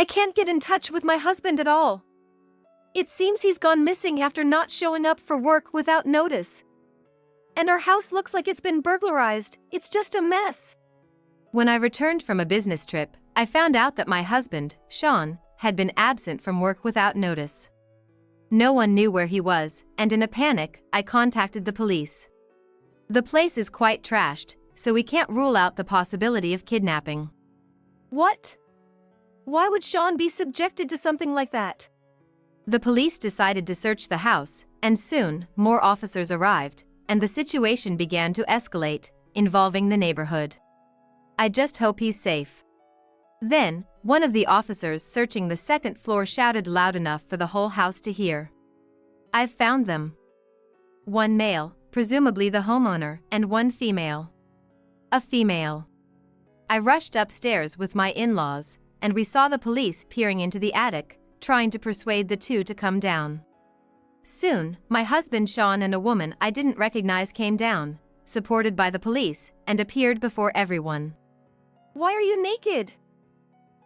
I can't get in touch with my husband at all. It seems he's gone missing after not showing up for work without notice. And our house looks like it's been burglarized. It's just a mess. When I returned from a business trip, I found out that my husband, Sean, had been absent from work without notice. No one knew where he was, and in a panic, I contacted the police. The place is quite trashed, so we can't rule out the possibility of kidnapping. What? Why would Sean be subjected to something like that? The police decided to search the house, and soon, more officers arrived, and the situation began to escalate, involving the neighborhood. I just hope he's safe. Then, one of the officers searching the second floor shouted loud enough for the whole house to hear. I've found them. One male, presumably the homeowner, and one female. A female. I rushed upstairs with my in-laws, and we saw the police peering into the attic, trying to persuade the two to come down. Soon, my husband Sean and a woman I didn't recognize came down, supported by the police, and appeared before everyone. Why are you naked?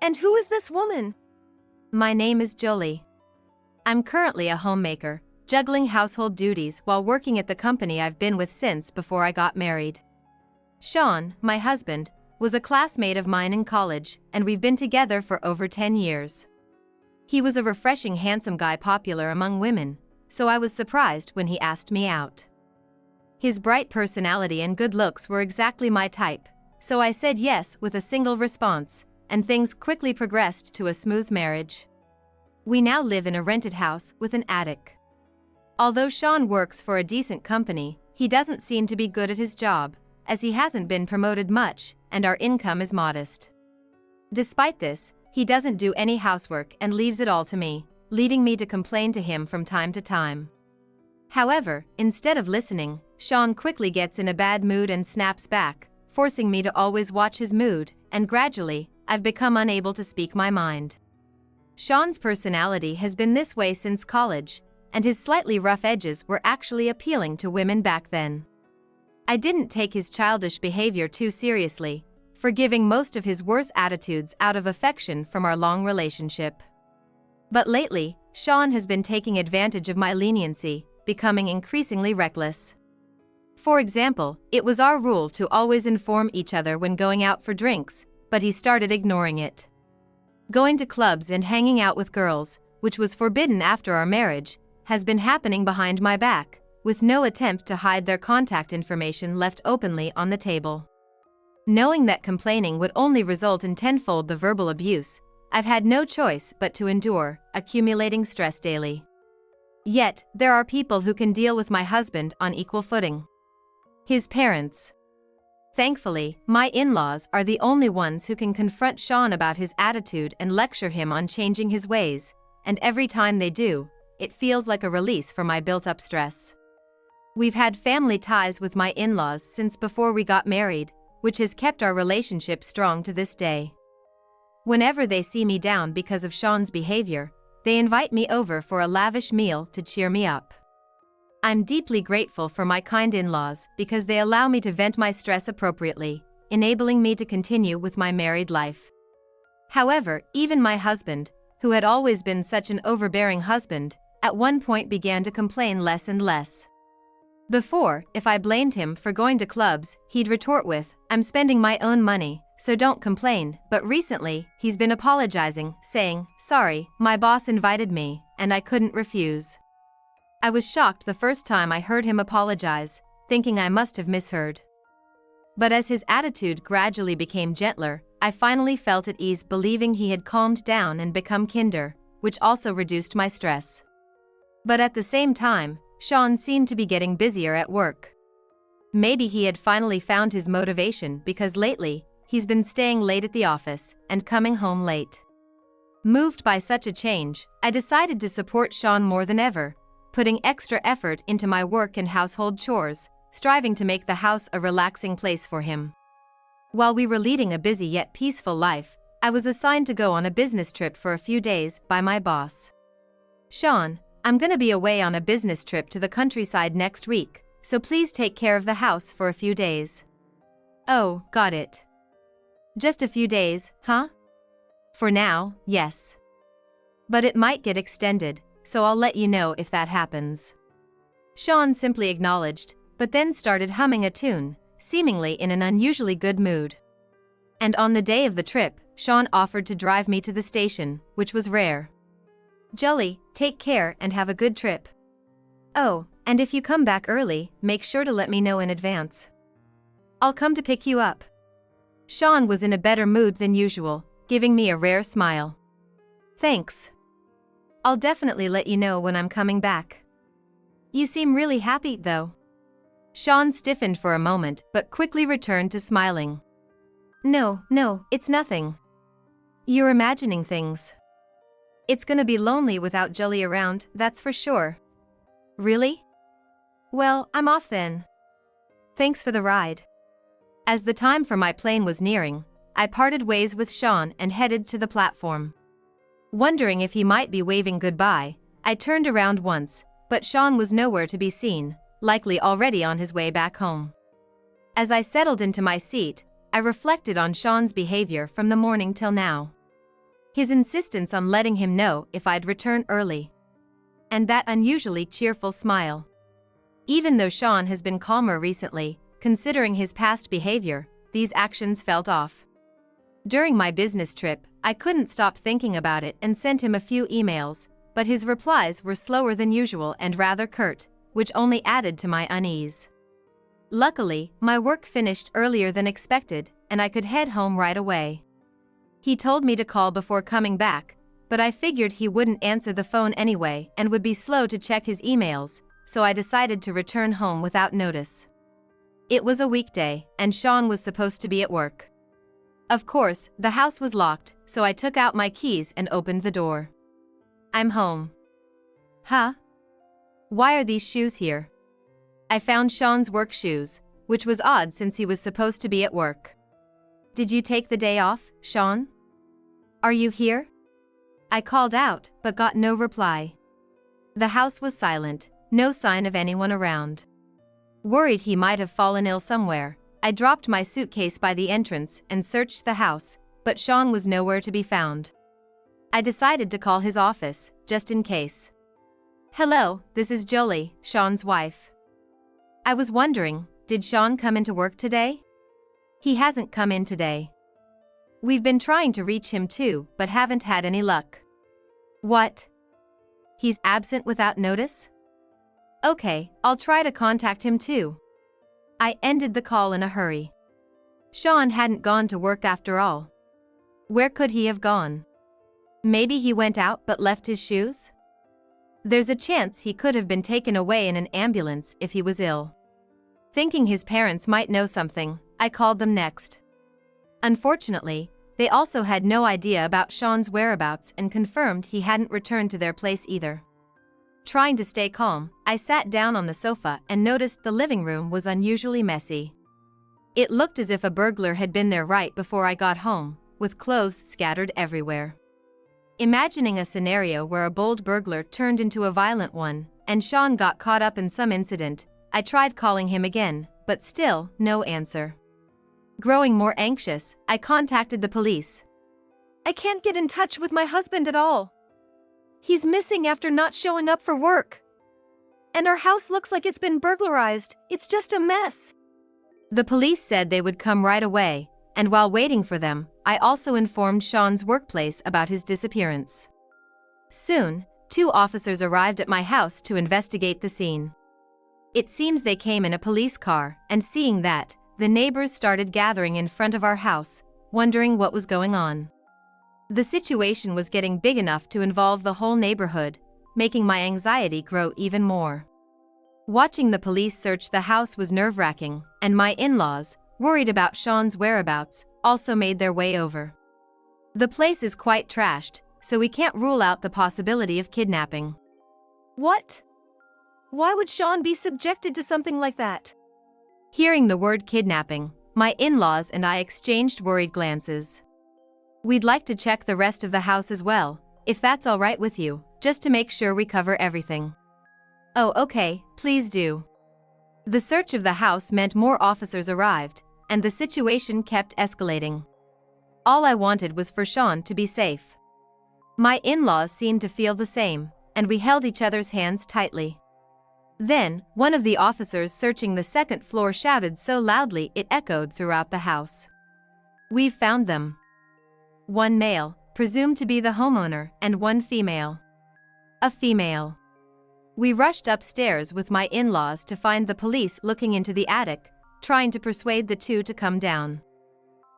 And who is this woman? My name is Jolie. I'm currently a homemaker, juggling household duties while working at the company I've been with since before I got married. Sean, my husband, was a classmate of mine in college, and we've been together for over 10 years. He was a refreshing handsome guy popular among women, so I was surprised when he asked me out. His bright personality and good looks were exactly my type, so I said yes with a single response, and things quickly progressed to a smooth marriage. We now live in a rented house with an attic. Although Sean works for a decent company, he doesn't seem to be good at his job, as he hasn't been promoted much, and our income is modest. Despite this, he doesn't do any housework and leaves it all to me, leading me to complain to him from time to time. However, instead of listening, Sean quickly gets in a bad mood and snaps back, forcing me to always watch his mood, and gradually, I've become unable to speak my mind. Sean's personality has been this way since college, and his slightly rough edges were actually appealing to women back then. I didn't take his childish behavior too seriously, forgiving most of his worse attitudes out of affection from our long relationship. But lately, Sean has been taking advantage of my leniency, becoming increasingly reckless. For example, it was our rule to always inform each other when going out for drinks, but he started ignoring it. Going to clubs and hanging out with girls, which was forbidden after our marriage, has been happening behind my back, with no attempt to hide their contact information left openly on the table. Knowing that complaining would only result in tenfold the verbal abuse, I've had no choice but to endure, accumulating stress daily. Yet, there are people who can deal with my husband on equal footing. His parents. Thankfully, my in-laws are the only ones who can confront Sean about his attitude and lecture him on changing his ways, and every time they do, it feels like a release for my built-up stress. We've had family ties with my in-laws since before we got married, which has kept our relationship strong to this day. Whenever they see me down because of Sean's behavior, they invite me over for a lavish meal to cheer me up. I'm deeply grateful for my kind in-laws because they allow me to vent my stress appropriately, enabling me to continue with my married life. However, even my husband, who had always been such an overbearing husband, at one point began to complain less and less. Before, if I blamed him for going to clubs, he'd retort with, "I'm spending my own money, so don't complain," but recently, he's been apologizing, saying, "Sorry, my boss invited me, and I couldn't refuse." I was shocked the first time I heard him apologize, thinking I must have misheard. But as his attitude gradually became gentler, I finally felt at ease believing he had calmed down and become kinder, which also reduced my stress. But at the same time, Sean seemed to be getting busier at work. Maybe he had finally found his motivation because lately, he's been staying late at the office and coming home late. Moved by such a change, I decided to support Sean more than ever, putting extra effort into my work and household chores, striving to make the house a relaxing place for him. While we were leading a busy yet peaceful life, I was assigned to go on a business trip for a few days by my boss. "Sean, I'm gonna be away on a business trip to the countryside next week, so please take care of the house for a few days." "Oh, got it. Just a few days, huh? For now, yes. But it might get extended, so I'll let you know if that happens. Sean simply acknowledged, but then started humming a tune, seemingly in an unusually good mood. And on the day of the trip, Sean offered to drive me to the station, which was rare. Jolly, take care and have a good trip. Oh, and if you come back early, make sure to let me know in advance. I'll come to pick you up. Sean was in a better mood than usual, giving me a rare smile. Thanks. I'll definitely let you know when I'm coming back. You seem really happy, though. Sean stiffened for a moment but quickly returned to smiling. No, it's nothing. You're imagining things. It's gonna be lonely without Jolly around, that's for sure. Really? Well, I'm off then. Thanks for the ride. As the time for my plane was nearing, I parted ways with Sean and headed to the platform. Wondering if he might be waving goodbye, I turned around once, but Sean was nowhere to be seen, likely already on his way back home. As I settled into my seat, I reflected on Sean's behavior from the morning till now. His insistence on letting him know if I'd return early. And that unusually cheerful smile. Even though Sean has been calmer recently, considering his past behavior, these actions felt off. During my business trip, I couldn't stop thinking about it and sent him a few emails, but his replies were slower than usual and rather curt, which only added to my unease. Luckily, my work finished earlier than expected, and I could head home right away. He told me to call before coming back, but I figured he wouldn't answer the phone anyway and would be slow to check his emails, so I decided to return home without notice. It was a weekday, and Sean was supposed to be at work. Of course, the house was locked, so I took out my keys and opened the door. I'm home. Huh? Why are these shoes here? I found Sean's work shoes, which was odd since he was supposed to be at work. Did you take the day off, Sean? Are you here? I called out, but got no reply. The house was silent, no sign of anyone around. Worried he might have fallen ill somewhere, I dropped my suitcase by the entrance and searched the house, but Sean was nowhere to be found. I decided to call his office, just in case. Hello, this is Jolie, Sean's wife. I was wondering, did Sean come into work today? He hasn't come in today. We've been trying to reach him too, but haven't had any luck. What? He's absent without notice? Okay, I'll try to contact him too. I ended the call in a hurry. Sean hadn't gone to work after all. Where could he have gone? Maybe he went out but left his shoes? There's a chance he could have been taken away in an ambulance if he was ill. Thinking his parents might know something, I called them next. Unfortunately, they also had no idea about Sean's whereabouts and confirmed he hadn't returned to their place either. Trying to stay calm, I sat down on the sofa and noticed the living room was unusually messy. It looked as if a burglar had been there right before I got home, with clothes scattered everywhere. Imagining a scenario where a bold burglar turned into a violent one, and Sean got caught up in some incident, I tried calling him again, but still, no answer. Growing more anxious, I contacted the police. I can't get in touch with my husband at all. He's missing after not showing up for work. And our house looks like it's been burglarized, it's just a mess. The police said they would come right away, and while waiting for them, I also informed Sean's workplace about his disappearance. Soon, 2 officers arrived at my house to investigate the scene. It seems they came in a police car, and seeing that, the neighbors started gathering in front of our house, wondering what was going on. The situation was getting big enough to involve the whole neighborhood, making my anxiety grow even more. Watching the police search the house was nerve-wracking, and my in-laws, worried about Sean's whereabouts, also made their way over. The place is quite trashed, so we can't rule out the possibility of kidnapping. What? Why would Sean be subjected to something like that? Hearing the word kidnapping, my in-laws and I exchanged worried glances. We'd like to check the rest of the house as well, if that's all right with you, just to make sure we cover everything. Oh, okay, please do. The search of the house meant more officers arrived, and the situation kept escalating. all I wanted was for Sean to be safe. My in-laws seemed to feel the same, and we held each other's hands tightly. Then, one of the officers searching the second floor shouted so loudly it echoed throughout the house. "We've found them." One male, presumed to be the homeowner, and one female. A female. We rushed upstairs with my in-laws to find the police looking into the attic, trying to persuade the two to come down.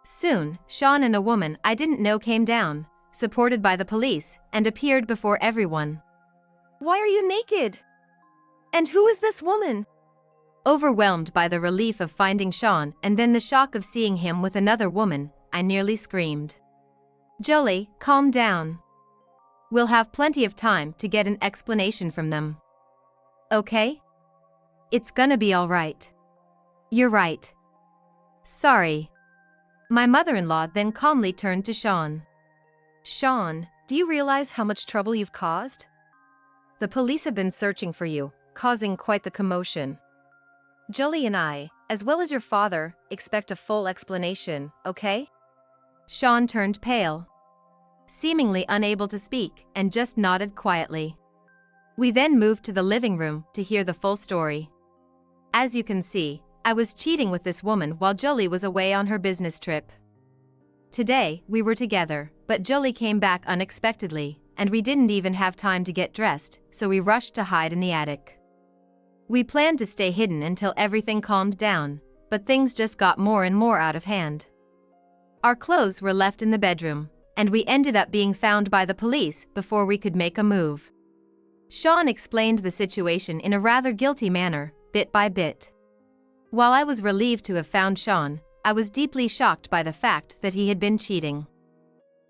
Soon, Sean and a woman I didn't know came down, supported by the police, and appeared before everyone. "Why are you naked? And who is this woman?" Overwhelmed by the relief of finding Sean and then the shock of seeing him with another woman, I nearly screamed. "Jolie, calm down. We'll have plenty of time to get an explanation from them. Okay? It's gonna be all right. You're right. Sorry." My mother-in-law then calmly turned to Sean. "Sean, do you realize how much trouble you've caused? The police have been searching for you, causing quite the commotion. Jolie and I, as well as your father, expect a full explanation, okay?" Sean turned pale, seemingly unable to speak, and just nodded quietly. We then moved to the living room to hear the full story. As you can see, I was cheating with this woman while Jolie was away on her business trip. Today, we were together, but Jolie came back unexpectedly, and we didn't even have time to get dressed, so we rushed to hide in the attic. We planned to stay hidden until everything calmed down, but things just got more and more out of hand. Our clothes were left in the bedroom, and we ended up being found by the police before we could make a move. Sean explained the situation in a rather guilty manner, bit by bit. While I was relieved to have found Sean, I was deeply shocked by the fact that he had been cheating.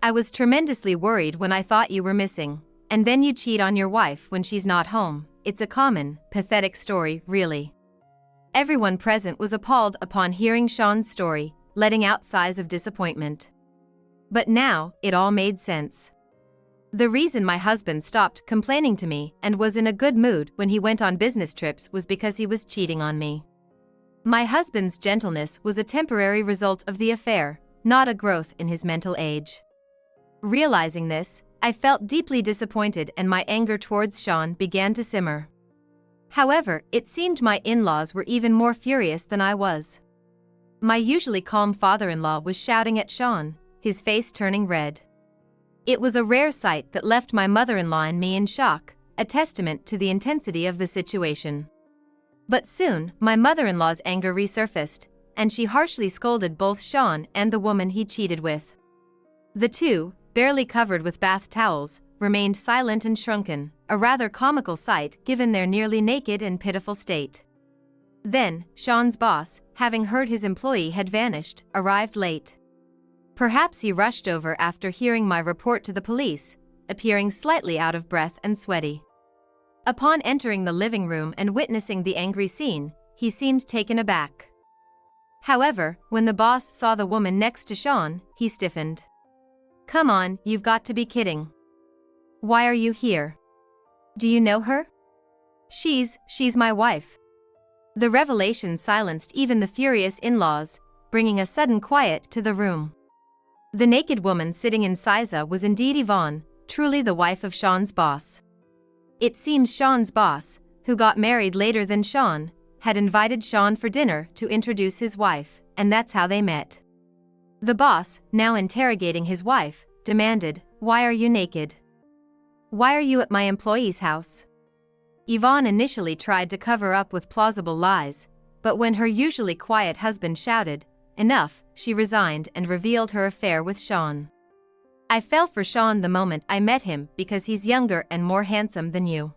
"I was tremendously worried when I thought you were missing, and then you cheat on your wife when she's not home. It's a common, pathetic story, really." Everyone present was appalled upon hearing Sean's story, letting out sighs of disappointment. But now, it all made sense. The reason my husband stopped complaining to me and was in a good mood when he went on business trips was because he was cheating on me. My husband's gentleness was a temporary result of the affair, not a growth in his mental age. Realizing this, I felt deeply disappointed and my anger towards Sean began to simmer. However, it seemed my in-laws were even more furious than I was. My usually calm father-in-law was shouting at Sean, his face turning red. It was a rare sight that left my mother-in-law and me in shock, a testament to the intensity of the situation. But soon, my mother-in-law's anger resurfaced, and she harshly scolded both Sean and the woman he cheated with. The two, barely covered with bath towels, remained silent and shrunken, a rather comical sight given their nearly naked and pitiful state. Then, Sean's boss, having heard his employee had vanished, arrived late. Perhaps he rushed over after hearing my report to the police, appearing slightly out of breath and sweaty. Upon entering the living room and witnessing the angry scene, he seemed taken aback. However, when the boss saw the woman next to Sean, he stiffened. "Come on, you've got to be kidding. Why are you here? Do you know her? She's my wife." The revelation silenced even the furious in-laws, bringing a sudden quiet to the room. The naked woman sitting in Siza was indeed Yvonne, truly the wife of Sean's boss. It seems Sean's boss, who got married later than Sean, had invited Sean for dinner to introduce his wife, and that's how they met. The boss, now interrogating his wife, demanded, "Why are you naked? Why are you at my employee's house?" Yvonne initially tried to cover up with plausible lies, but when her usually quiet husband shouted, "Enough," she resigned and revealed her affair with Sean. "I fell for Sean the moment I met him because he's younger and more handsome than you.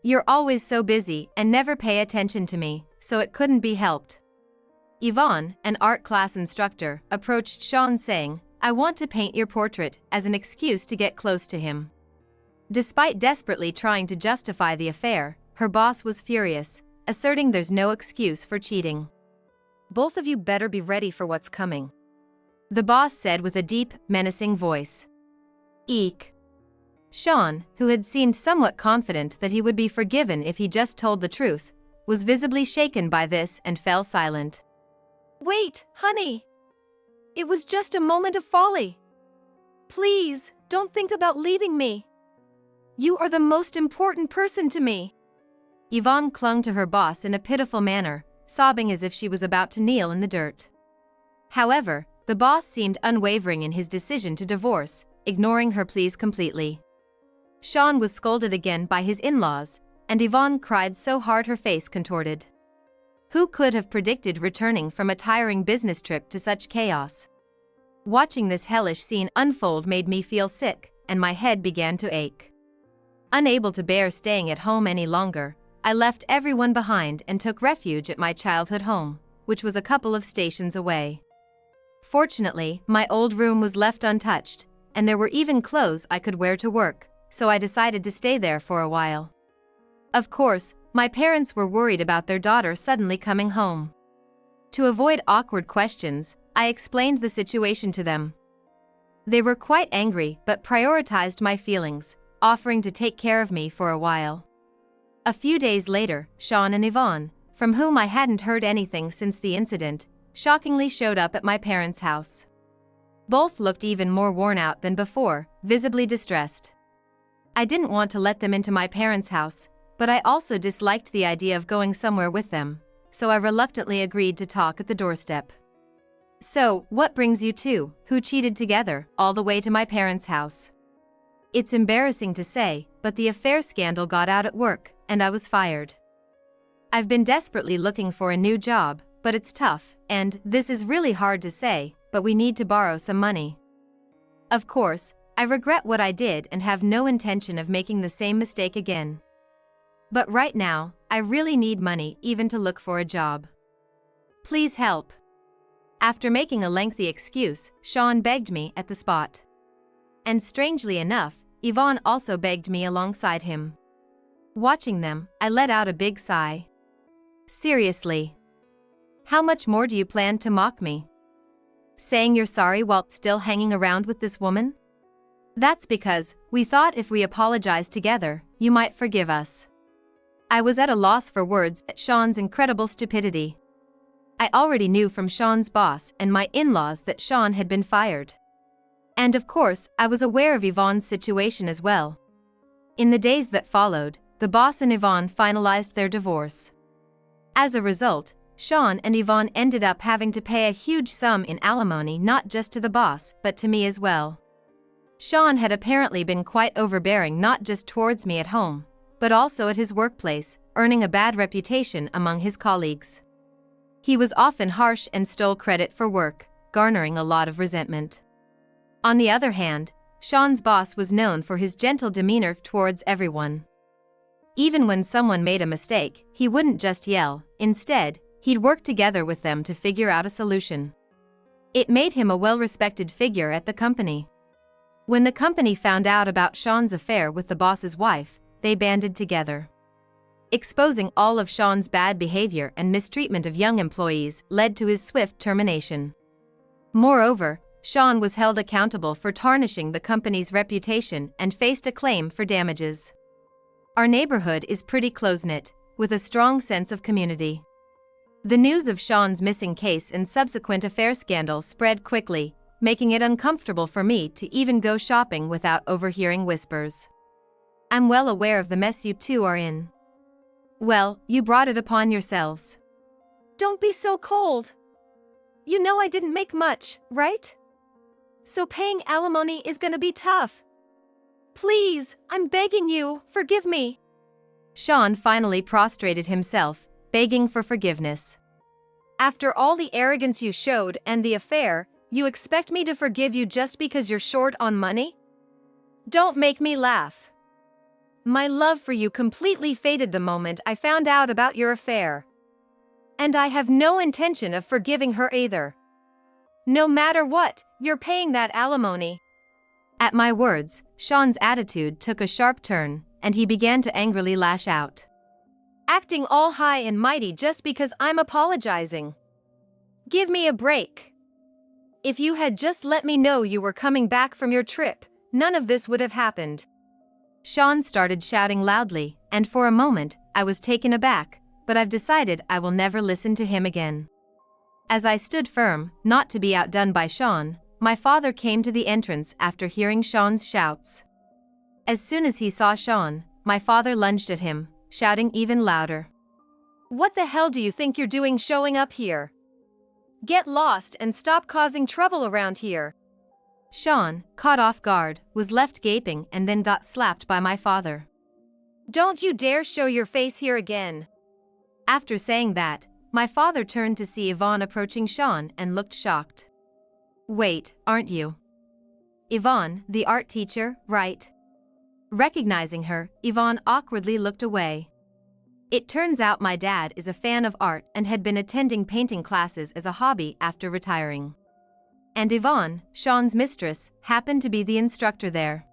You're always so busy and never pay attention to me, so it couldn't be helped." Yvonne, an art class instructor, approached Sean saying, "I want to paint your portrait," as an excuse to get close to him. Despite desperately trying to justify the affair, her boss was furious, asserting there's no excuse for cheating. "Both of you better be ready for what's coming," the boss said with a deep, menacing voice. Eek. Sean, who had seemed somewhat confident that he would be forgiven if he just told the truth, was visibly shaken by this and fell silent. "Wait, honey! It was just a moment of folly. Please, don't think about leaving me. You are the most important person to me. Yvonne clung to her boss in a pitiful manner, sobbing as if she was about to kneel in the dirt. However, the boss seemed unwavering in his decision to divorce, ignoring her pleas completely. Sean was scolded again by his in-laws, and Yvonne cried so hard her face contorted. Who could have predicted returning from a tiring business trip to such chaos? Watching this hellish scene unfold made me feel sick, and my head began to ache. Unable to bear staying at home any longer, I left everyone behind and took refuge at my childhood home, which was a couple of stations away. Fortunately, my old room was left untouched, and there were even clothes I could wear to work, so I decided to stay there for a while. Of course, my parents were worried about their daughter suddenly coming home. To avoid awkward questions, I explained the situation to them. They were quite angry but prioritized my feelings, offering to take care of me for a while. A few days later, Sean and Yvonne, from whom I hadn't heard anything since the incident, shockingly showed up at my parents' house. Both looked even more worn out than before, visibly distressed. I didn't want to let them into my parents' house, but I also disliked the idea of going somewhere with them, so I reluctantly agreed to talk at the doorstep. So, what brings you two, who cheated together, all the way to my parents' house? It's embarrassing to say, but the affair scandal got out at work, and I was fired. I've been desperately looking for a new job, but it's tough, and this is really hard to say, but we need to borrow some money. Of course, I regret what I did and have no intention of making the same mistake again. But right now, I really need money even to look for a job. Please help. After making a lengthy excuse, Sean begged me at the spot. And strangely enough, Yvonne also begged me alongside him. Watching them, I let out a big sigh. Seriously. How much more do you plan to mock me? Saying you're sorry while still hanging around with this woman? That's because we thought if we apologized together, you might forgive us. I was at a loss for words at Sean's incredible stupidity. I already knew from Sean's boss and my in-laws that Sean had been fired. And of course, I was aware of Yvonne's situation as well. In the days that followed, the boss and Yvonne finalized their divorce. As a result, Sean and Yvonne ended up having to pay a huge sum in alimony not just to the boss but to me as well. Sean had apparently been quite overbearing not just towards me at home, but also at his workplace, earning a bad reputation among his colleagues. He was often harsh and stole credit for work, garnering a lot of resentment. On the other hand, Sean's boss was known for his gentle demeanor towards everyone. Even when someone made a mistake, he wouldn't just yell, instead, he'd work together with them to figure out a solution. It made him a well-respected figure at the company. When the company found out about Sean's affair with the boss's wife, they banded together. Exposing all of Sean's bad behavior and mistreatment of young employees led to his swift termination. Moreover, Sean was held accountable for tarnishing the company's reputation and faced a claim for damages. Our neighborhood is pretty close-knit, with a strong sense of community. The news of Sean's missing case and subsequent affair scandal spread quickly, making it uncomfortable for me to even go shopping without overhearing whispers. I'm well aware of the mess you two are in. Well, you brought it upon yourselves. Don't be so cold. You know I didn't make much, right? So paying alimony is gonna be tough. Please, I'm begging you, forgive me. Sean finally prostrated himself, begging for forgiveness. After all the arrogance you showed and the affair, you expect me to forgive you just because you're short on money? Don't make me laugh. My love for you completely faded the moment I found out about your affair. And I have no intention of forgiving her either. No matter what, you're paying that alimony. At my words, Sean's attitude took a sharp turn, and he began to angrily lash out. Acting all high and mighty just because I'm apologizing. Give me a break. If you had just let me know you were coming back from your trip, none of this would have happened. Sean started shouting loudly, and for a moment, I was taken aback, but I've decided I will never listen to him again. As I stood firm, not to be outdone by Sean, my father came to the entrance after hearing Sean's shouts. As soon as he saw Sean, my father lunged at him, shouting even louder. What the hell do you think you're doing showing up here? Get lost and stop causing trouble around here. Sean, caught off guard, was left gaping and then got slapped by my father. Don't you dare show your face here again. After saying that, my father turned to see Yvonne approaching Sean and looked shocked. Wait, aren't you? Yvonne, the art teacher, right? Recognizing her, Yvonne awkwardly looked away. It turns out my dad is a fan of art and had been attending painting classes as a hobby after retiring. And Yvonne, Sean's mistress, happened to be the instructor there.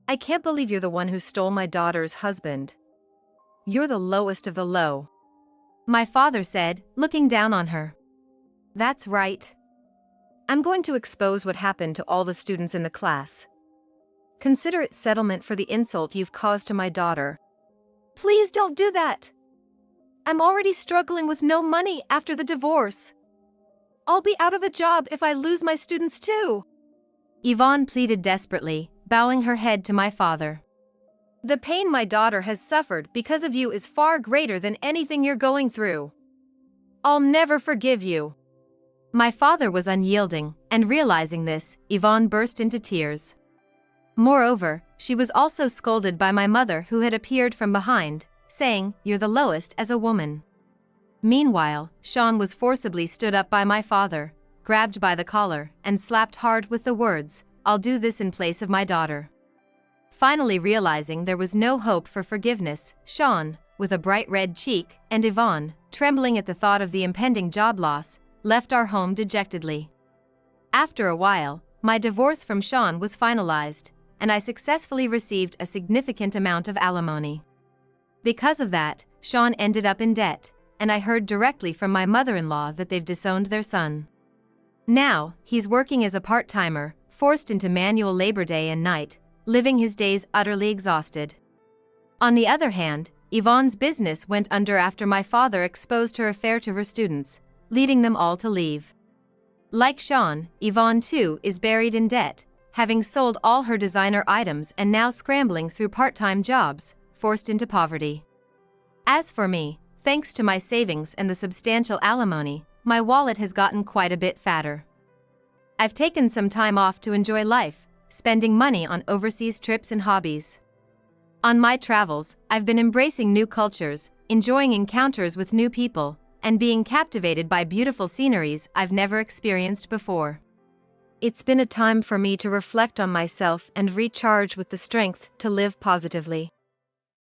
I can't believe you're the one who stole my daughter's husband. You're the lowest of the low. My father said, looking down on her. That's right. I'm going to expose what happened to all the students in the class. Consider it settlement for the insult you've caused to my daughter. Please don't do that. I'm already struggling with no money after the divorce. I'll be out of a job if I lose my students too. Yvonne pleaded desperately, bowing her head to my father. The pain my daughter has suffered because of you is far greater than anything you're going through. I'll never forgive you. My father was unyielding, and realizing this, Yvonne burst into tears. Moreover, she was also scolded by my mother who had appeared from behind, saying, "You're the lowest as a woman." Meanwhile, Sean was forcibly stood up by my father, grabbed by the collar, and slapped hard with the words, "I'll do this in place of my daughter." Finally realizing there was no hope for forgiveness, Sean, with a bright red cheek, and Yvonne, trembling at the thought of the impending job loss, left our home dejectedly. After a while, my divorce from Sean was finalized, and I successfully received a significant amount of alimony. Because of that, Sean ended up in debt, and I heard directly from my mother-in-law that they've disowned their son. Now, he's working as a part-timer, forced into manual labor day and night, living his days utterly exhausted. On the other hand, Yvonne's business went under after my father exposed her affair to her students, leading them all to leave. Like Sean, Yvonne too is buried in debt, having sold all her designer items and now scrambling through part-time jobs, forced into poverty. As for me, thanks to my savings and the substantial alimony, my wallet has gotten quite a bit fatter. I've taken some time off to enjoy life, spending money on overseas trips and hobbies. On my travels, I've been embracing new cultures, enjoying encounters with new people, and being captivated by beautiful sceneries I've never experienced before. It's been a time for me to reflect on myself and recharge with the strength to live positively.